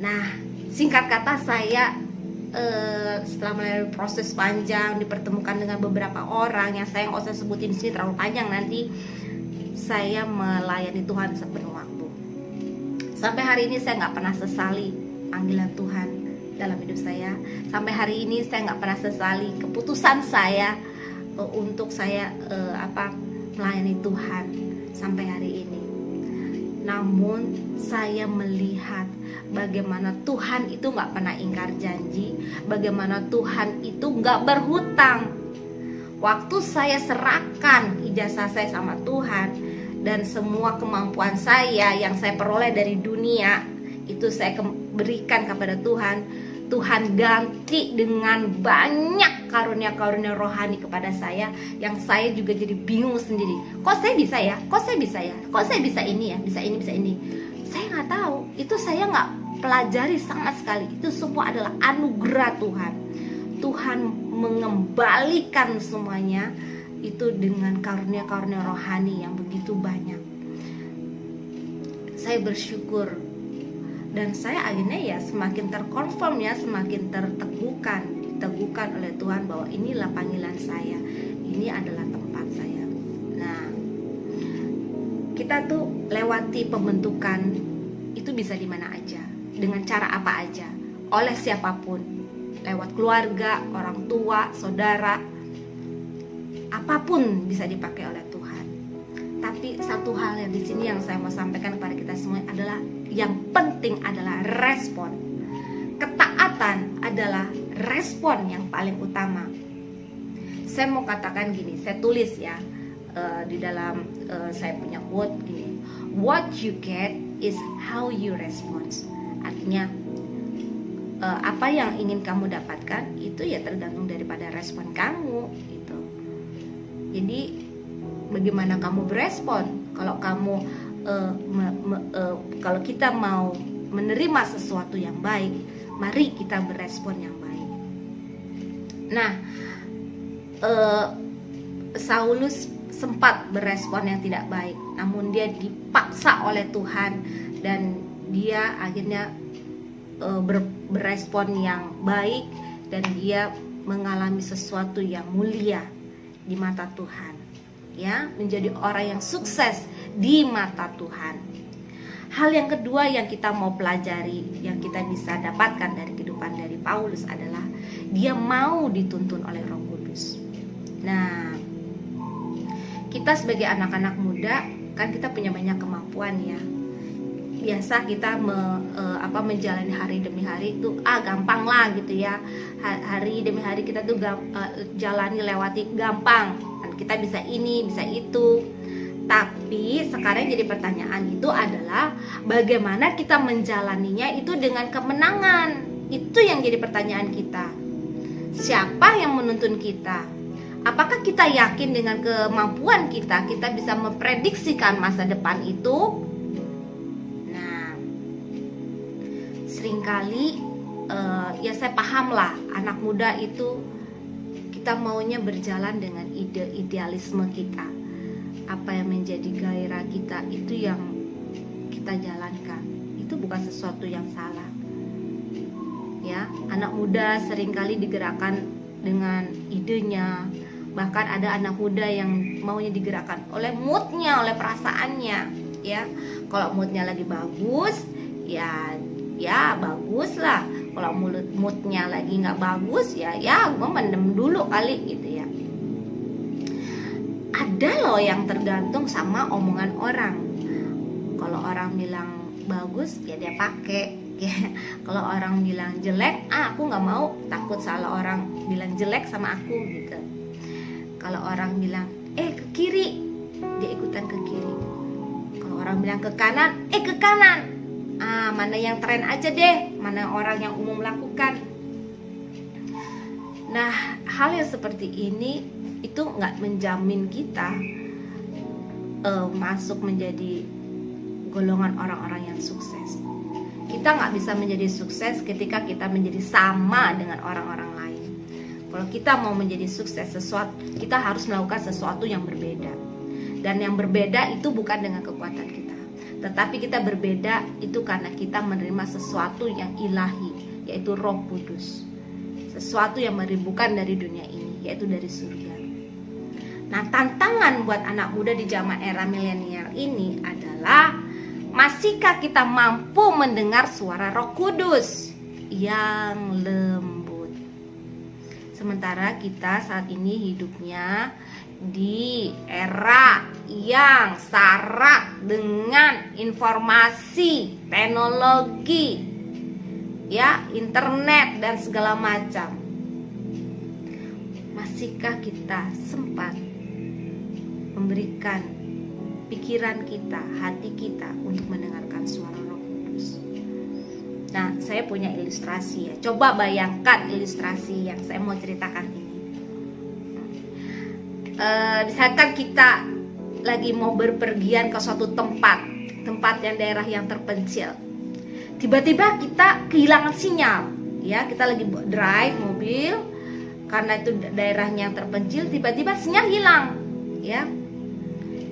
Nah, singkat kata, saya setelah melalui proses panjang, dipertemukan dengan beberapa orang yang saya nggak usah sebutin di sini, terlalu panjang nanti. Saya melayani Tuhan sepenuh waktu. Sampai hari ini saya nggak pernah sesali panggilan Tuhan dalam hidup saya. Sampai hari ini saya nggak pernah sesali keputusan saya untuk saya melayani Tuhan sampai hari ini. Namun saya melihat bagaimana Tuhan itu gak pernah ingkar janji, bagaimana Tuhan itu gak berhutang. Waktu saya serahkan ijazah saya sama Tuhan, dan semua kemampuan saya yang saya peroleh dari dunia itu saya berikan kepada Tuhan, Tuhan ganti dengan banyak karunia-karunia rohani kepada saya, yang saya juga jadi bingung sendiri. Kok saya bisa ya? Kok saya bisa ya? Kok saya bisa ini ya? Bisa ini, bisa ini. Saya nggak tahu. Itu saya nggak pelajari sama sekali. Itu semua adalah anugerah Tuhan. Tuhan mengembalikan semuanya itu dengan karunia-karunia rohani yang begitu banyak. Saya bersyukur. Dan saya akhirnya ya semakin terkonfirm ya, semakin diteguhkan oleh Tuhan bahwa inilah panggilan saya, ini adalah tempat saya. Nah, kita tuh lewati pembentukan itu bisa di mana aja, dengan cara apa aja, oleh siapapun, lewat keluarga, orang tua, saudara, apapun bisa dipakai oleh Tuhan. Tapi satu hal yang di sini yang saya mau sampaikan kepada kita semua adalah, yang penting adalah respon. Ketaatan adalah respon yang paling utama. Saya mau katakan gini, saya tulis ya di dalam saya punya quote gini, what you get is how you respond. Artinya apa yang ingin kamu dapatkan itu ya tergantung daripada respon kamu gitu. Jadi bagaimana kamu berespon? Kalau kamu kalau kita mau menerima sesuatu yang baik, mari kita berespon yang baik. Nah, Saulus sempat berespon yang tidak baik, namun dia dipaksa oleh Tuhan dan dia akhirnya berespon yang baik dan dia mengalami sesuatu yang mulia di mata Tuhan, ya, menjadi orang yang sukses di mata Tuhan. Hal yang kedua yang kita mau pelajari, yang kita bisa dapatkan dari kehidupan dari Paulus adalah dia mau dituntun oleh Roh Kudus. Nah, kita sebagai anak-anak muda kan kita punya banyak kemampuan ya. Biasa kita menjalani hari demi hari itu gampang lah gitu ya. Hari demi hari kita tuh jalani lewati gampang. Dan kita bisa ini, bisa itu. Tapi sekarang jadi pertanyaan itu adalah bagaimana kita menjalaninya itu dengan kemenangan. Itu yang jadi pertanyaan kita. Siapa yang menuntun kita? Apakah kita yakin dengan kemampuan kita bisa memprediksikan masa depan itu? Nah, seringkali ya saya paham lah, anak muda itu kita maunya berjalan dengan idealisme kita. Apa yang menjadi gairah kita itu yang kita jalankan. Itu bukan sesuatu yang salah. Ya, anak muda seringkali digerakkan dengan idenya. Bahkan ada anak muda yang maunya digerakkan oleh moodnya, oleh perasaannya. Ya, kalau moodnya lagi bagus, ya bagus lah. Kalau moodnya lagi nggak bagus, ya gue mendem dulu kali gitu ya. Ada loh yang tergantung sama omongan orang. Kalau orang bilang bagus, ya dia pakai. Ya. Kalau orang bilang jelek, aku nggak mau, takut salah orang bilang jelek sama aku gitu. Kalau orang bilang ke kiri, dia ikutan ke kiri. Kalau orang bilang ke kanan, ke kanan. Mana yang tren aja deh, mana orang yang umum lakukan. Nah, hal yang seperti ini itu nggak menjamin kita masuk menjadi golongan orang-orang yang sukses. Kita nggak bisa menjadi sukses ketika kita menjadi sama dengan orang-orang lain. Kalau kita mau menjadi sukses kita harus melakukan sesuatu yang berbeda. Dan yang berbeda itu bukan dengan kekuatan kita, tetapi kita berbeda itu karena kita menerima sesuatu yang ilahi, yaitu Roh Kudus. Sesuatu yang merindukan dari dunia ini, yaitu dari surga. Nah, tantangan buat anak muda di zaman era milenial ini adalah, masihkah kita mampu mendengar suara Roh Kudus yang lembut? Sementara kita saat ini hidupnya di era yang syarat dengan informasi, teknologi, ya, internet dan segala macam. Masihkah kita sempat memberikan pikiran kita, hati kita untuk mendengarkan suara Roh Kudus? Nah, saya punya ilustrasi ya. Coba bayangkan ilustrasi yang saya mau ceritakan ini. Misalkan kita lagi mau berpergian ke suatu tempat yang daerah yang terpencil. Tiba-tiba kita kehilangan sinyal, ya, kita lagi drive mobil karena itu daerahnya yang terpencil, tiba-tiba sinyal hilang, ya.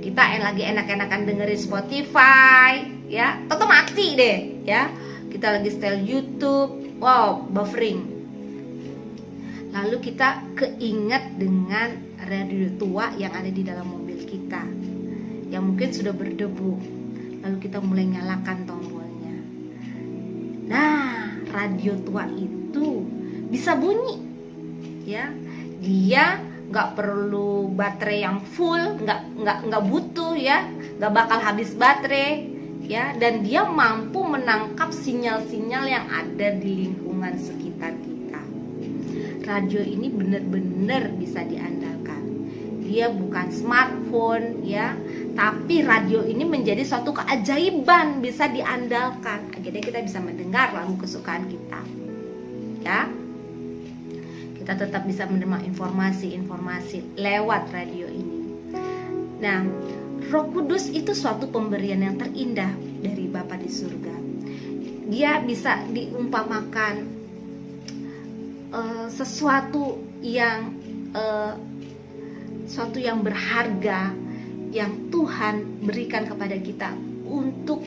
Kita lagi enak-enakan dengerin Spotify, ya, toto mati deh, ya. Kita lagi setel YouTube, wow, buffering. Lalu kita keinget dengan radio tua yang ada di dalam mobil kita, yang mungkin sudah berdebu. Lalu kita mulai nyalakan tombolnya. Nah, radio tua itu bisa bunyi, ya. Dia nggak perlu baterai yang full, nggak butuh, ya, nggak bakal habis baterai, ya, dan dia mampu menangkap sinyal-sinyal yang ada di lingkungan sekitar kita. Radio ini benar-benar bisa diandalkan. Dia bukan smartphone, ya, tapi radio ini menjadi suatu keajaiban, bisa diandalkan. Akhirnya kita bisa mendengar lagu kesukaan kita, ya. Kita tetap bisa menerima informasi lewat radio ini. Nah, Roh Kudus itu suatu pemberian yang terindah dari Bapa di surga. Dia bisa diumpamakan sesuatu yang berharga yang Tuhan berikan kepada kita untuk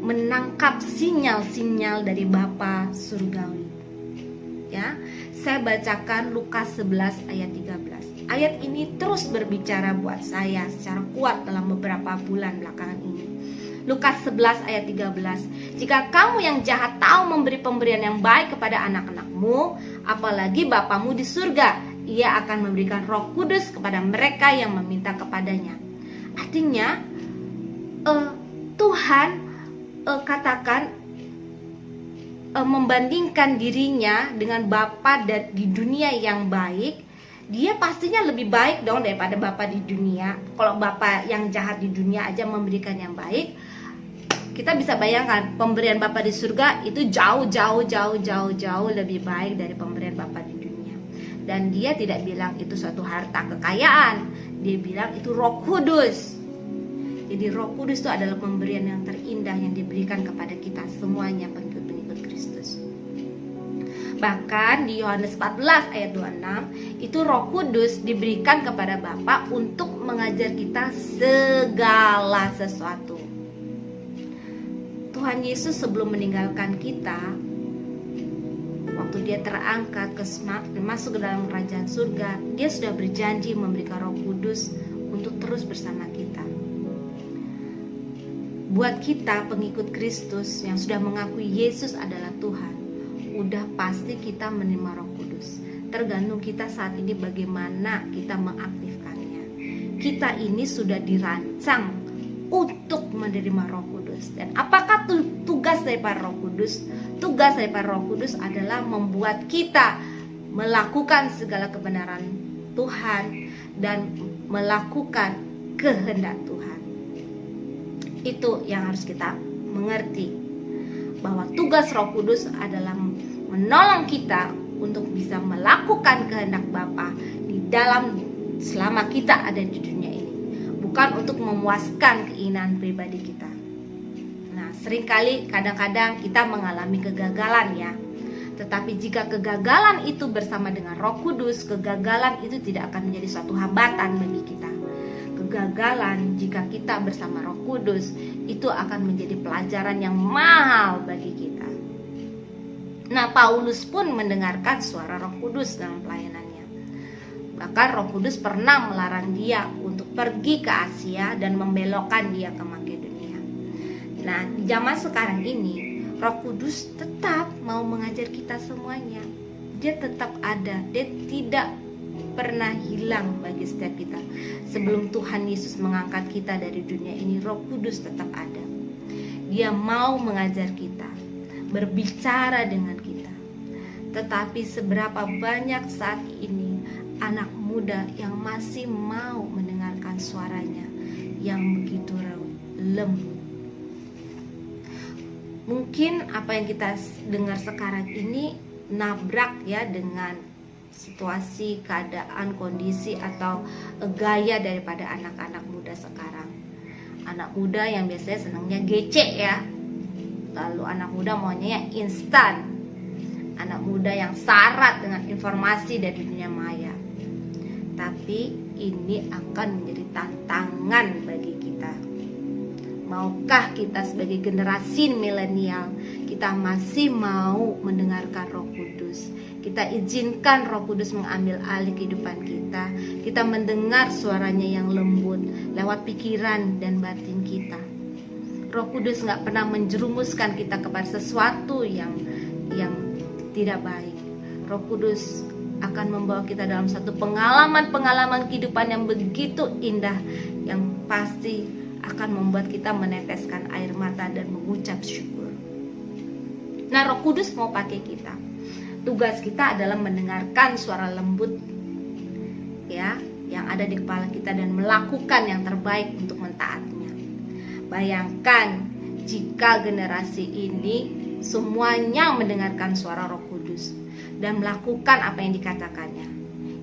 menangkap sinyal-sinyal dari Bapa surgawi. Ya, saya bacakan Lukas 11 ayat 13. Ayat ini terus berbicara buat saya secara kuat dalam beberapa bulan belakangan ini. Lukas 11 ayat 13. Jika kamu yang jahat tahu memberi pemberian yang baik kepada anak-anakmu, apalagi Bapamu di surga, Ia akan memberikan Roh Kudus kepada mereka yang meminta kepadanya. Artinya Tuhan katakan membandingkan dirinya dengan Bapa di dunia yang baik. Dia pastinya lebih baik dong daripada Bapa di dunia. Kalau Bapa yang jahat di dunia aja memberikan yang baik, kita bisa bayangkan pemberian Bapa di surga itu jauh lebih baik dari pemberian Bapa di dunia. Dan dia tidak bilang itu suatu harta kekayaan, dia bilang itu Roh Kudus. Jadi Roh Kudus itu adalah pemberian yang terindah yang diberikan kepada kita semuanya, pengikut-pengikut Kristus. Bahkan di Yohanes 14 ayat 26 itu Roh Kudus diberikan kepada Bapa untuk mengajar kita segala sesuatu. Tuhan Yesus sebelum meninggalkan kita, waktu dia terangkat masuk ke dalam kerajaan surga, dia sudah berjanji memberikan Roh Kudus untuk terus bersama kita. Buat kita pengikut Kristus yang sudah mengakui Yesus adalah Tuhan, udah pasti kita menerima Roh Kudus. Tergantung kita saat ini bagaimana kita mengaktifkannya. Kita ini sudah dirancang untuk menerima Roh Kudus. Dan apakah tugas daripada Roh Kudus? Tugas daripada Roh Kudus adalah membuat kita melakukan segala kebenaran Tuhan dan melakukan kehendak Tuhan. Itu yang harus kita mengerti, bahwa tugas Roh Kudus adalah menolong kita untuk bisa melakukan kehendak Bapa di dalam selama kita ada di dunia ini, bukan untuk memuaskan keinginan pribadi kita. Nah, seringkali kadang-kadang kita mengalami kegagalan ya. Tetapi jika kegagalan itu bersama dengan Roh Kudus, kegagalan itu tidak akan menjadi suatu hambatan bagi kita. Kegagalan jika kita bersama Roh Kudus itu akan menjadi pelajaran yang mahal bagi kita. Nah, Paulus pun mendengarkan suara Roh Kudus dalam pelayanannya. Bahkan Roh Kudus pernah melarang dia untuk pergi ke Asia dan membelokkan dia ke Makedonia. Nah, di zaman sekarang ini Roh Kudus tetap mau mengajar kita semuanya. Dia tetap ada, dia tidak pernah hilang bagi setiap kita. Sebelum Tuhan Yesus mengangkat kita dari dunia ini, Roh Kudus tetap ada. Dia mau mengajar kita, berbicara dengan kita. Tetapi seberapa banyak saat ini anak muda yang masih mau mendengarkan suaranya yang begitu lembut. Mungkin apa yang kita dengar sekarang ini nabrak ya dengan situasi, keadaan, kondisi atau gaya daripada anak-anak muda sekarang. Anak muda yang biasanya senangnya gece ya. Lalu anak muda maunya instan. Anak muda yang syarat dengan informasi dari dunia maya. Tapi ini akan menjadi tantangan bagi kita. Maukah kita sebagai generasi milenial, kita masih mau mendengarkan Roh Kudus? Kita izinkan Roh Kudus mengambil alih kehidupan kita. Kita mendengar suaranya yang lembut lewat pikiran dan batin kita. Roh Kudus gak pernah menjerumuskan kita kepada sesuatu yang tidak baik. Roh Kudus akan membawa kita dalam satu pengalaman kehidupan yang begitu indah, yang pasti akan membuat kita meneteskan air mata dan mengucap syukur. Nah, Roh Kudus mau pakai kita. Tugas kita adalah mendengarkan suara lembut ya, yang ada di kepala kita dan melakukan yang terbaik untuk mentaatinya. Bayangkan jika generasi ini semuanya mendengarkan suara Roh Kudus dan melakukan apa yang dikatakannya.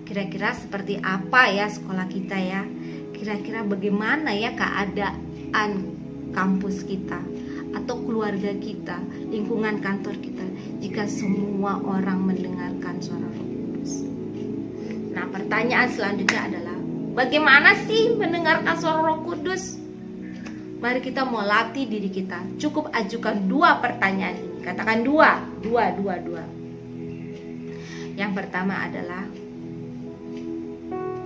Kira-kira seperti apa ya sekolah kita ya? kira-kira bagaimana ya keadaan kampus kita atau keluarga kita, lingkungan kantor kita jika semua orang mendengarkan suara Roh Kudus. Nah, pertanyaan selanjutnya adalah bagaimana sih mendengarkan suara Roh Kudus? Mari kita mau latih diri kita. Cukup ajukan 2 pertanyaan ini. Katakan 2. Yang pertama adalah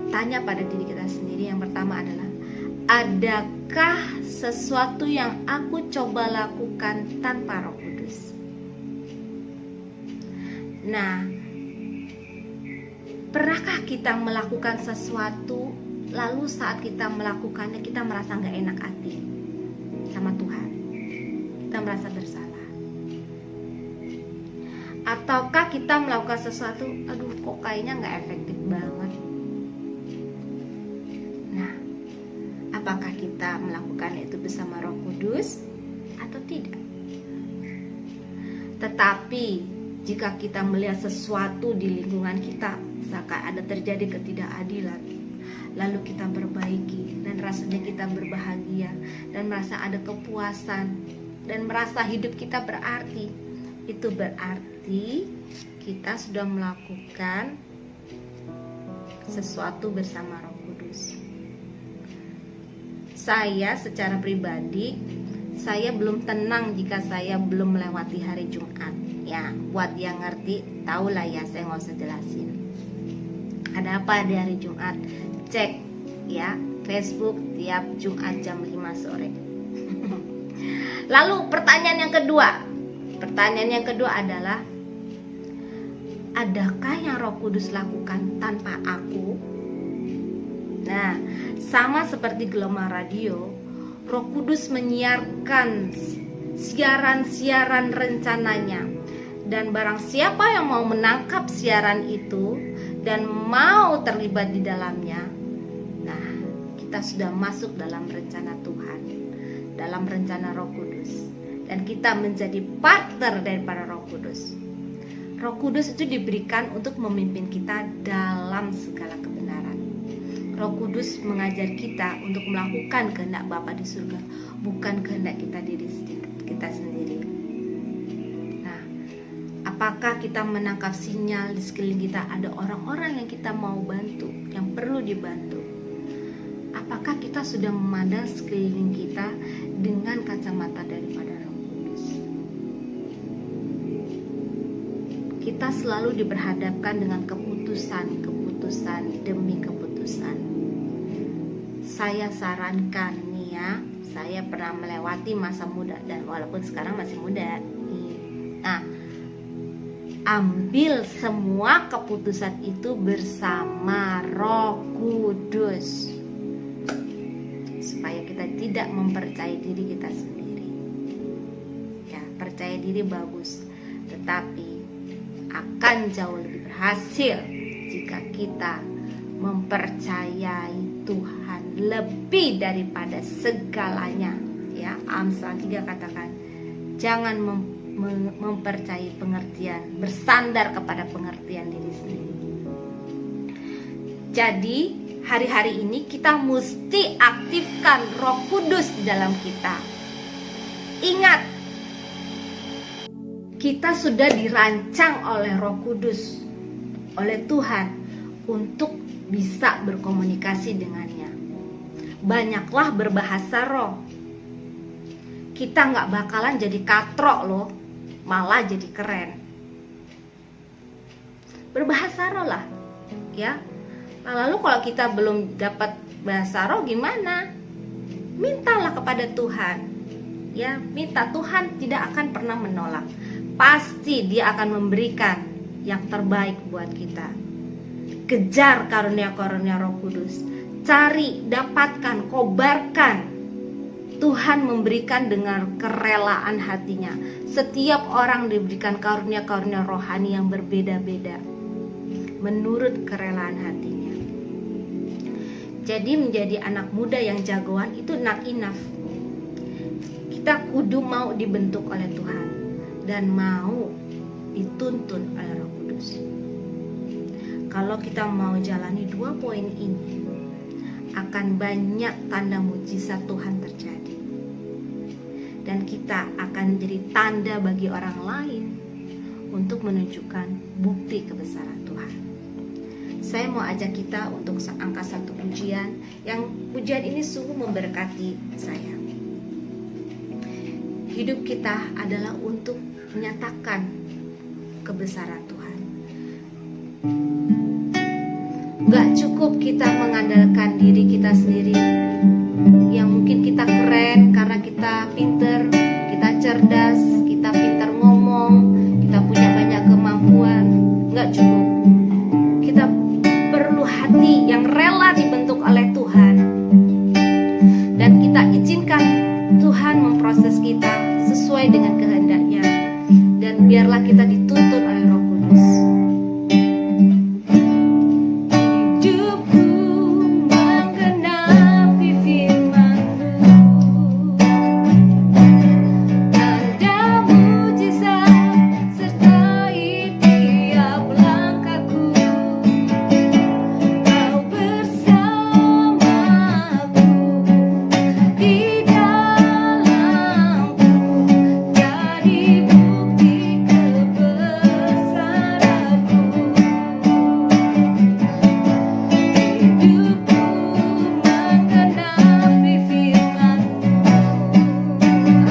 tanya pada diri kita sendiri. Yang pertama adalah, adakah sesuatu yang aku coba lakukan tanpa Roh Kudus? Nah, pernahkah kita melakukan sesuatu lalu saat kita melakukannya kita merasa gak enak hati sama Tuhan? Kita merasa bersalah. Ataukah kita melakukan sesuatu, aduh kok kayaknya gak efektif banget. Nah, apakah kita melakukan itu bersama Roh Kudus atau tidak? Tetapi jika kita melihat sesuatu di lingkungan kita seakan ada terjadi ketidakadilan, lalu kita perbaiki dan rasanya kita berbahagia dan merasa ada kepuasan dan merasa hidup kita berarti, itu berarti kita sudah melakukan sesuatu bersama Roh Kudus. Saya secara pribadi, saya belum tenang jika saya belum melewati hari Jumat. Ya, buat yang ngerti, tahulah ya, saya nggak usah jelasin. Ada apa di hari Jumat? Cek ya Facebook tiap Jumat jam 5 sore. Lalu pertanyaan yang kedua adalah, adakah yang Roh Kudus lakukan tanpa aku? Nah, sama seperti gelombang radio, Roh Kudus menyiarkan siaran-siaran rencananya. Dan barang siapa yang mau menangkap siaran itu dan mau terlibat di dalamnya, nah, kita sudah masuk dalam rencana Tuhan, dalam rencana Roh Kudus, dan kita menjadi partner daripada Roh Kudus. Roh Kudus itu diberikan untuk memimpin kita dalam segala kebenaran. Roh Kudus mengajar kita untuk melakukan kehendak Bapa di surga, bukan kehendak kita sendiri. Nah, apakah kita menangkap sinyal di sekeliling kita ada orang-orang yang kita mau bantu, yang perlu dibantu? Apakah kita sudah memandang sekeliling kita dengan kacamata daripada Roh Kudus? Kita selalu diperhadapkan dengan keputusan demi keputusan. Saya sarankan nih ya, saya pernah melewati masa muda dan walaupun sekarang masih muda nih. Nah, ambil semua keputusan itu bersama Roh Kudus, supaya kita tidak mempercayai diri kita sendiri. Ya, percaya diri bagus, tetapi akan jauh lebih berhasil jika kita mempercayai Tuhan lebih daripada segalanya. Ya, Amsal 3 katakan, jangan mempercayai pengertian, bersandar kepada pengertian diri sendiri. Jadi hari-hari ini kita mesti aktifkan Roh Kudus di dalam kita. Ingat, kita sudah dirancang oleh Roh Kudus, oleh Tuhan, untuk bisa berkomunikasi dengannya. Banyaklah berbahasa roh. Kita gak bakalan jadi katrok loh, malah jadi keren. Berbahasa roh lah ya. Nah, lalu kalau kita belum dapat bahasa roh gimana? Mintalah kepada Tuhan. Ya, minta, Tuhan tidak akan pernah menolak. Pasti Dia akan memberikan yang terbaik buat kita. Kejar karunia-karunia Roh Kudus. Cari, dapatkan, kobarkan. Tuhan memberikan dengan kerelaan hatinya. Setiap orang diberikan karunia-karunia rohani yang berbeda-beda menurut kerelaan hatinya. Jadi menjadi anak muda yang jagoan itu not enough. Kita kudu mau dibentuk oleh Tuhan dan mau dituntun oleh Roh Kudus. Kalau kita mau jalani 2 poin ini, akan banyak tanda mujizat Tuhan terjadi. Dan kita akan menjadi tanda bagi orang lain untuk menunjukkan bukti kebesaran Tuhan. Saya mau ajak kita untuk angkat satu pujian, yang pujian ini sungguh memberkati saya. Hidup kita adalah untuk menyatakan kebesaran Tuhan. Gak cukup kita mengandalkan diri kita sendiri, yang mungkin kita keren karena kita pinter, kita cerdas, kita pintar ngomong, kita punya banyak kemampuan. Gak cukup. Kita perlu hati yang rela dibentuk oleh Tuhan, dan kita izinkan Tuhan memproses kita sesuai dengan kehendaknya, dan biarlah kita dituntun oleh Roh Kudus. Hidupku menggenapi firman-Mu, tanda mujizat sertai tiap langkahku. Kau bersamaku di dalamku, jadi bukti kebesaranmu. Hidupku menggenapi firman-Mu.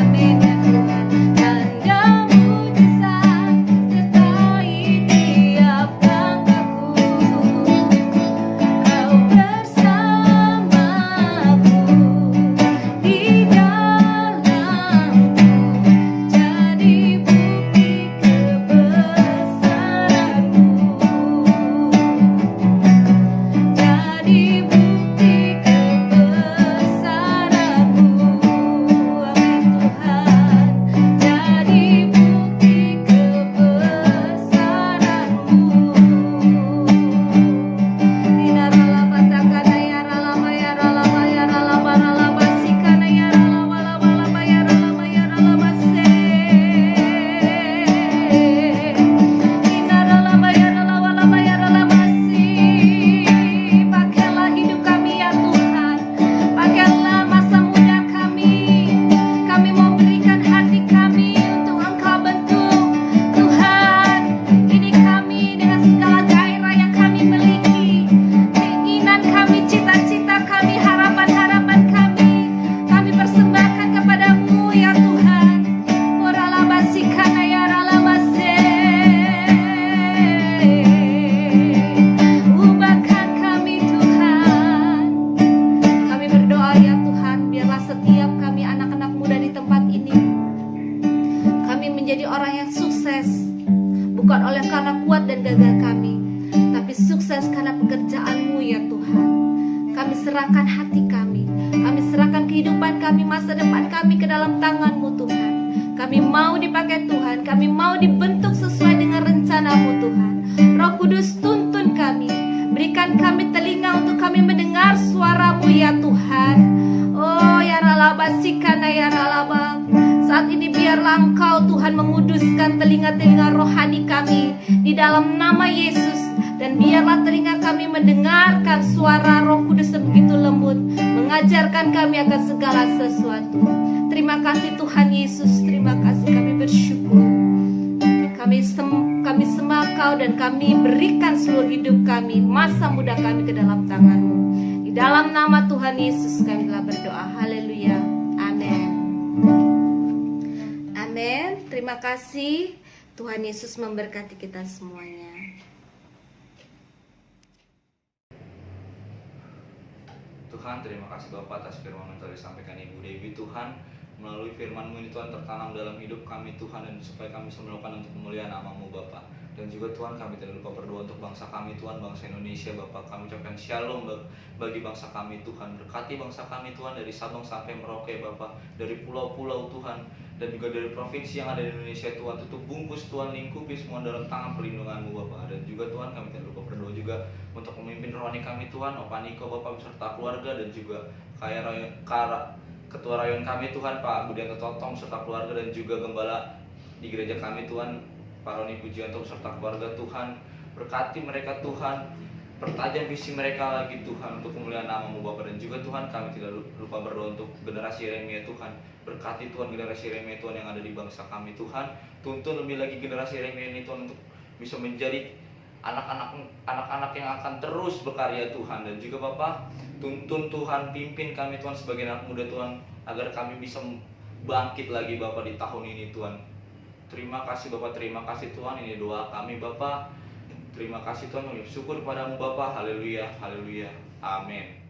Amin ya Tuhan. Tanda mujizat sertai tiap langkahku. Kau bersamaku di dalamku, jadi bukti kebesaranmu. Jadi bukti kebesaranmu. Amin Tuhan. Jadi bukti kebesaranmu. Pakailah hidup kami ya Tuhan, pakailah masa muda kami. Kami mau berikan hati kami untuk Engkau bentuk. Tuhan, ini kami dengan segala gairah yang kami miliki, keinginan kami, cita-cita kami, harapan-harapan kami persembahkan kepadamu ya Tuhan. Moralabasikana ya ralabase. Ubahkan kami Tuhan. Kami berdoa ya Tuhan, biarlah setiap kami anak-anak muda di tempat ini, kami menjadi orang yang sukses, bukan oleh karena kuat dan gagah kami, tapi sukses karena pekerjaan-Mu ya Tuhan. Kami serahkan hati kami serahkan kehidupan kami, masa depan kami ke dalam tangan-Mu Tuhan. Kami mau dipakai Tuhan, kami mau dibentuk sesuai dengan rencana-Mu Tuhan. Roh Kudus tuntun kami, berikan kami telinga untuk kami mendengar suara-Mu ya Tuhan. Oh ya ralabasikana ya ralaba. Saat ini biarlah Engkau Tuhan menguduskan telinga-telinga rohani kami di dalam nama Yesus. Dan biarlah telinga kami mendengarkan suara Roh Kudus sebegitu lembut, mengajarkan kami akan segala sesuatu. Terima kasih Tuhan Yesus, terima kasih, kami bersyukur. Kami semakau dan kami berikan seluruh hidup kami, masa muda kami ke dalam tangan-Mu. Di dalam nama Tuhan Yesus kami telah berdoa. Haleluya. Amin. Amin. Terima kasih. Tuhan Yesus memberkati kita semuanya. Tuhan, terima kasih Bapak atas firman yang telah disampaikan Ibu Dewi. Tuhan, melalui firman-Mu ini Tuhan tertanam dalam hidup kami Tuhan, dan supaya kami bisa melakukan untuk pemulihan nama-Mu Bapak. Dan juga Tuhan, kami tidak lupa berdoa untuk bangsa kami Tuhan, bangsa Indonesia Bapak. Kami ucapkan shalom bagi bangsa kami Tuhan. Berkati bangsa kami Tuhan, dari Sabang sampai Merauke Bapak, dari pulau-pulau Tuhan, dan juga dari provinsi yang ada di Indonesia Tuhan. Tutup bungkus Tuhan, lingkupi semua dalam tangan perlindungan-Mu Bapak. Dan juga Tuhan, kami tidak lupa berdoa juga untuk memimpin rohani kami Tuhan, Opa Niko Bapak beserta keluarga, dan juga Ketua Rayon kami Tuhan, Pak Budianto Totong serta keluarga, dan juga Gembala di gereja kami Tuhan, Pak Roni Pujianto serta keluarga Tuhan. Berkati mereka Tuhan, pertajam visi mereka lagi Tuhan untuk kemuliaan nama-Mu Bapa. Dan juga Tuhan kami tidak lupa berdoa untuk generasi Yeremia Tuhan. Berkati Tuhan generasi Yeremia Tuhan yang ada di bangsa kami Tuhan. Tuntun lebih lagi generasi Yeremia ini Tuhan untuk bisa menjadi anak-anak yang akan terus berkarya Tuhan. Dan juga Bapa, tuntun Tuhan, pimpin kami Tuhan sebagai anak muda Tuhan, agar kami bisa bangkit lagi Bapa di tahun ini Tuhan. Terima kasih Bapa, terima kasih Tuhan, ini doa kami Bapa. Terima kasih Tuhan, kami syukur padamu Bapa. Haleluya, haleluya, amin.